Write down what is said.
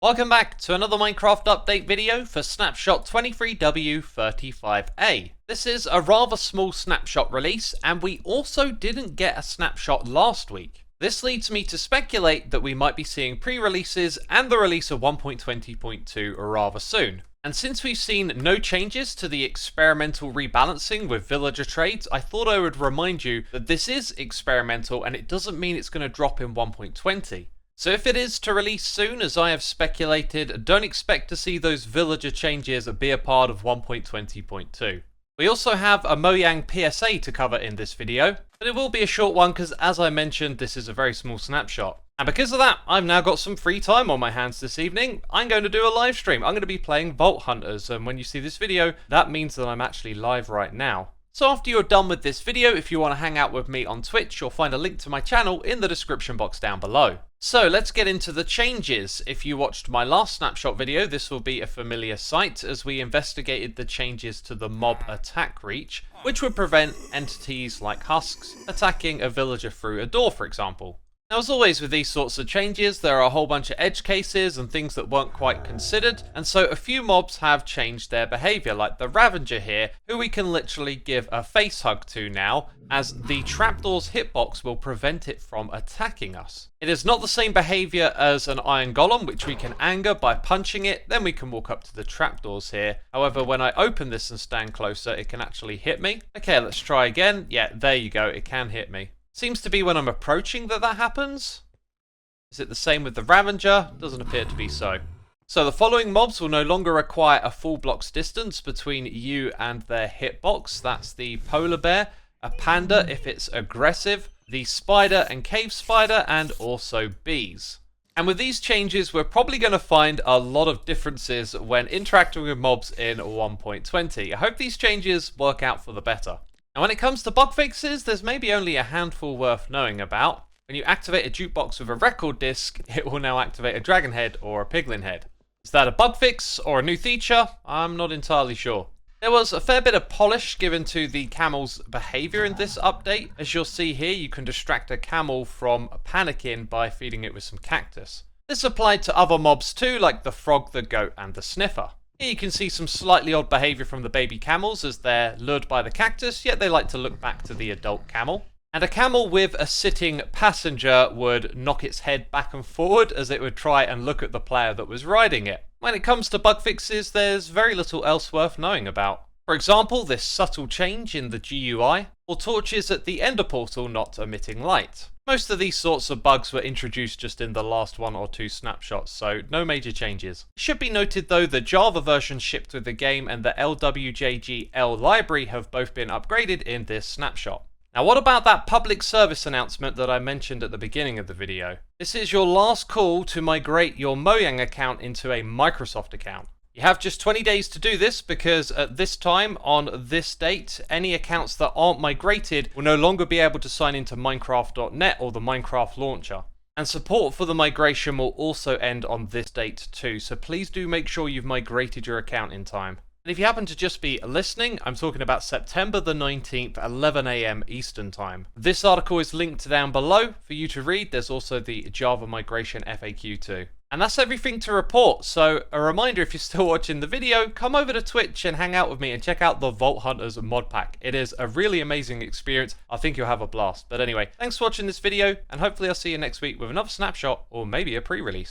Welcome back to another Minecraft update video for Snapshot 23W35A. This is a rather small snapshot release, and we also didn't get a snapshot last week. This leads me to speculate that we might be seeing pre-releases and the release of 1.20.2 rather soon. And since we've seen no changes to the experimental rebalancing with villager trades, I thought I would remind you that this is experimental and it doesn't mean it's going to drop in 1.20. So if it is to release soon, as I have speculated, don't expect to see those villager changes be a part of 1.20.2. We also have a Mojang PSA to cover in this video, but it will be a short one because, as I mentioned, this is a very small snapshot. And because of that, I've now got some free time on my hands this evening. I'm going to do a live stream. I'm going to be playing Vault Hunters, and when you see this video, that means that I'm actually live right now. So after you're done with this video, if you want to hang out with me on Twitch, you'll find a link to my channel in the description box down below. So let's get into the changes. If you watched my last snapshot video, this will be a familiar sight as we investigated the changes to the mob attack reach, which would prevent entities like husks attacking a villager through a door, for example. Now, as always with these sorts of changes, there are a whole bunch of edge cases and things that weren't quite considered, and so a few mobs have changed their behaviour, like the Ravager here, who we can literally give a face hug to now, as the trapdoor's hitbox will prevent it from attacking us. It is not the same behaviour as an Iron Golem, which we can anger by punching it, then we can walk up to the trapdoors here. However, when I open this and stand closer, it can actually hit me. Okay, let's try again. Yeah, there you go, it can hit me. Seems to be when I'm approaching that happens. Is it the same with the Ravager? Doesn't appear to be so. So the following mobs will no longer require a full block's distance between you and their hitbox. That's the polar bear, a panda if it's aggressive, the spider and cave spider, and also bees. And with these changes, we're probably going to find a lot of differences when interacting with mobs in 1.20. I hope these changes work out for the better. Now when it comes to bug fixes, there's maybe only a handful worth knowing about. When you activate a jukebox with a record disc, it will now activate a dragon head or a piglin head. Is that a bug fix or a new feature? I'm not entirely sure. There was a fair bit of polish given to the camel's behaviour in this update. As you'll see here, you can distract a camel from panicking by feeding it with some cactus. This applied to other mobs too, like the frog, the goat and the sniffer. Here you can see some slightly odd behaviour from the baby camels as they're lured by the cactus, yet they like to look back to the adult camel. And a camel with a sitting passenger would knock its head back and forward as it would try and look at the player that was riding it. When it comes to bug fixes, there's very little else worth knowing about. For example, this subtle change in the GUI, or torches at the ender portal not emitting light. Most of these sorts of bugs were introduced just in the last 1 or 2 snapshots, so no major changes. It should be noted though, the Java version shipped with the game and the LWJGL library have both been upgraded in this snapshot. Now what about that public service announcement that I mentioned at the beginning of the video? This is your last call to migrate your Mojang account into a Microsoft account. You have just 20 days to do this because at this time, on this date, any accounts that aren't migrated will no longer be able to sign into Minecraft.net or the Minecraft launcher. And support for the migration will also end on this date too, so please do make sure you've migrated your account in time. And if you happen to just be listening, I'm talking about September the 19th, 11 AM Eastern Time. This article is linked down below for you to read. There's also the Java migration FAQ too. And that's everything to report, so a reminder, if you're still watching the video, come over to Twitch and hang out with me and check out the Vault Hunters mod pack. It is a really amazing experience. I think you'll have a blast. But anyway, thanks for watching this video, and hopefully I'll see you next week with another snapshot or maybe a pre-release.